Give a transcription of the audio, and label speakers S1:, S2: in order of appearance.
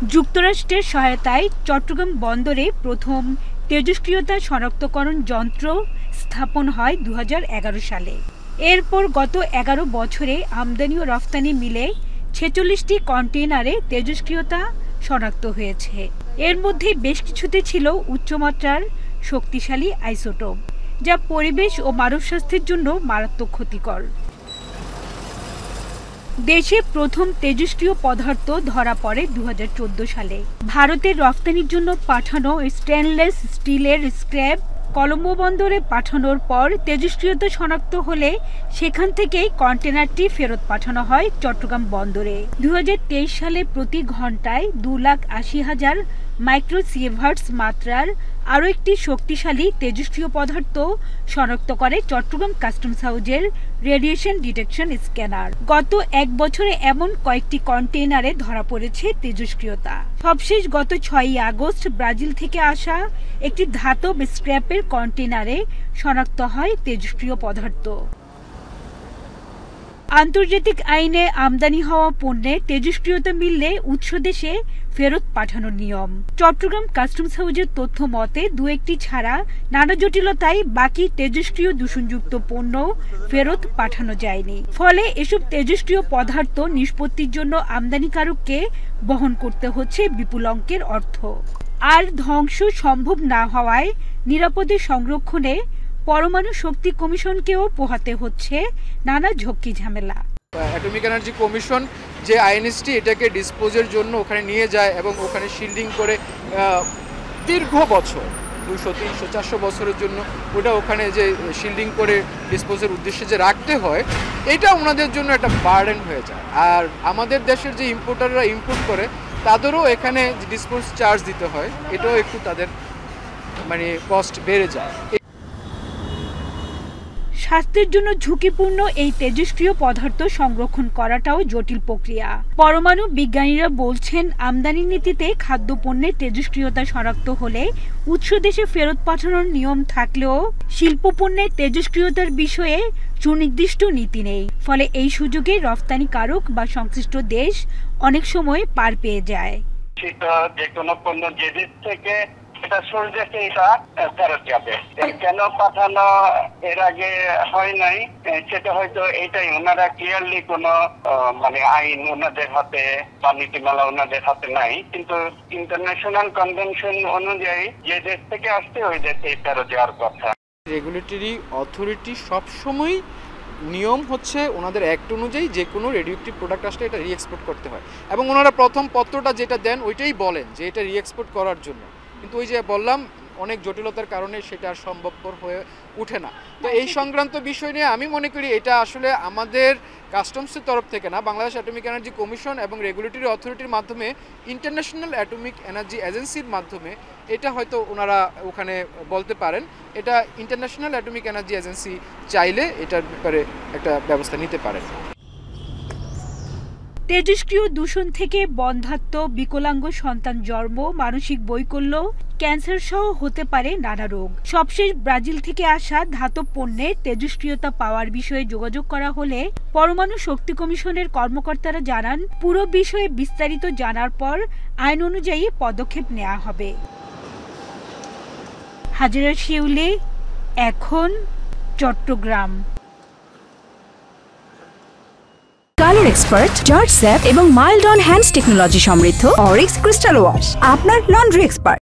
S1: যুক্তরাষ্ট্রের সহায়তায় চট্টগ্রাম বন্দরে প্রথম তেজস্ক্রিয়তা শনাক্তকরণ যন্ত্র স্থাপন হয় ২০১১ সালে। এরপর গত ১১ বছরে আমদানি ও রফতানি মিলে ৪৬টি কন্টেইনারে তেজস্ক্রিয়তা শনাক্ত হয়েছে। এর মধ্যে বেশ কিছুতে ছিল উচ্চমাত্রার শক্তিশালী আইসোটোপ, যা পরিবেশ ও মানব স্বাস্থ্যের জন্য মারাত্মক ক্ষতিকর। দেশে প্রথম তেজস্ক্রিয় পদার্থ ধরা পড়ে ২০১৪ সালে। ভারতের রফতানির জন্য পাঠানো স্টেনলেস স্টিলের স্ক্র্যাপ কলম্বো বন্দরে পাঠানোর পর তেজস্ক্রিয়তা শনাক্ত হলে সেখান থেকেই কন্টেনারটি ফেরত পাঠানো হয় চট্টগ্রাম বন্দরে। ২০২৩ সালে প্রতি ঘন্টায় ২,৮০,০০০ মাইক্রোসিয়েভার্টস মাত্রার আরও একটি শক্তিশালী তেজস্ক্রিয় পদার্থ শনাক্ত করে চট্টগ্রাম কাস্টমস হাউজের রেডিয়েশন ডিটেকশন স্ক্যানার। গত এক বছরে এমন কয়েকটি কন্টেইনারে ধরা পড়েছে তেজস্ক্রিয়তা। সবশেষ গত ৬ই আগস্ট ব্রাজিল থেকে আসা একটি ধাতব স্ক্র্যাপের কন্টেইনারে শনাক্ত হয় তেজস্ক্রিয় পদার্থ। আন্তর্জাতিক আইনে আমদানি হওয়া পণ্যে তেজস্ক্রিয়তা মিললে উৎস দেশে ফেরত পাঠানোর নিয়ম। চট্টগ্রাম কাস্টমস হাউজের তথ্য মতে দু-একটি ছাড়া নানা জটিলতায় বাকি তেজস্ক্রিয় দূষণযুক্ত পণ্য ফেরত পাঠানো যায়নি। ফলে এসব তেজস্ক্রিয় পদার্থ নিষ্পত্তির জন্য আমদানিকারককে বহন করতে হচ্ছে বিপুল অঙ্কের অর্থ। আর ধ্বংস সম্ভব না হওয়ায় নিরাপদে সংরক্ষণে পরমাণু শক্তি কমিশনকেও পোহাতে হচ্ছে নানা ঝক্কি ঝামেলা।
S2: অ্যাটমিক এনার্জি কমিশন যে আইএনএসটি এটাকে ডিসপোজের জন্য ওখানে নিয়ে যায় এবং ওখানে শিল্ডিং করে দীর্ঘ বছর 200, 300, 400 বছরের জন্য ওটা ওখানে যে শিল্ডিং করে ডিসপোজের উদ্দেশ্যে যে রাখতে হয়, এটা ওনাদের জন্য একটা বার্ডেন হয়ে যায়। আর আমাদের দেশের যে ইম্পোর্টাররা ইম্পোর্ট করে তাদেরও এখানে ডিসপোজ চার্জ দিতে হয়, এটাও একটু তাদের কস্ট বেড়ে যায়।
S1: স্বাস্থ্যের জন্য ঝুঁকিপূর্ণ এই তেজস্ক্রিয় পদার্থ সংরক্ষণ করাটাও জটিল প্রক্রিয়া। পরমাণু বিজ্ঞানীরা বলছেন, আমদানি নীতিতে খাদ্যপণ্যের তেজস্ক্রিয়তা শনাক্ত হলে উৎস দেশে ফেরত পাঠানোর নিয়ম থাকলেও শিল্পপণ্যের তেজস্ক্রিয়তার বিষয়ে সুনির্দিষ্ট নীতি নেই। ফলে এই সুযোগে রফতানিকারক বা সংশ্লিষ্ট দেশ অনেক সময় পার পেয়ে যায়।
S3: সেটা যে কোনো পণ্য যে দেশ থেকে এটা সরজেছে এটা ফেরত যাবে। কেন পাঠানো এর আগে হয় নাই সেটা হয়তো এটাই ওনারা ক্লিয়ারলি কোনো আইন ওনাদের হাতে বা নীতিমালা ওনাদের হাতে নাই, কিন্তু ইন্টারন্যাশনাল কনভেনশন অনুযায়ী যে দেশ থেকে আসছে ওই দেশে ফেরত যাওয়ার কথা।
S2: রেগুলেটরি অথরিটি সবসময় নিয়ম হচ্ছে ওনাদের অ্যাক্ট অনুযায়ী যে কোনো রেডিওঅ্যাক্টিভ প্রোডাক্ট আসলে এটা রিএক্সপোর্ট করতে হয়, এবং ওনারা প্রথম পত্রটা যেটা দেন ওইটাই বলেন যে এটা রিএক্সপোর্ট করার জন্য। কিন্তু ওই যে বললাম অনেক জটিলতার কারণে সেটা আর সম্ভবপর হয়ে ওঠে না। তো এই সংক্রান্ত বিষয় নিয়ে আমি মনে করি এটা আসলে আমাদের কাস্টমসের তরফ থেকে না, বাংলাদেশ অ্যাটমিক এনার্জি কমিশন এবং রেগুলেটরি অথরিটির মাধ্যমে ইন্টারন্যাশনাল অ্যাটমিক এনার্জি এজেন্সির মাধ্যমে এটা হয়তো ওনারা ওখানে বলতে পারেন। এটা ইন্টারন্যাশনাল অ্যাটমিক এনার্জি এজেন্সি চাইলে এটার ব্যাপারে একটা ব্যবস্থা নিতে পারেন।
S1: তেজস্ক্রিয় দূষণ থেকে বন্ধ্যাত্ব, বিকলাঙ্গ সন্তান জন্ম, মানসিক বৈকল্য, ক্যান্সার সহ হতে পারে নানা রোগ। সবশেষ ব্রাজিল থেকে আসা ধাতব পণ্যে তেজস্ক্রিয়তা পাওয়ার বিষয়ে যোগাযোগ করা হলে পরমাণু শক্তি কমিশনের কর্মকর্তারা জানান, পুরো বিষয়ে বিস্তারিত জানার পর আইন অনুযায়ী পদক্ষেপ নেওয়া হবে। হাজেরা শিউলি, এখন, চট্টগ্রাম।
S4: কালার এক্সপার্ট, জর্জ স্যাপ এবং মাইল্ড অন হ্যান্ডস টেকনোলজি সমৃদ্ধ অরিক্স ক্রিস্টাল ওয়াশ আপনার লন্ড্রি এক্সপার্ট।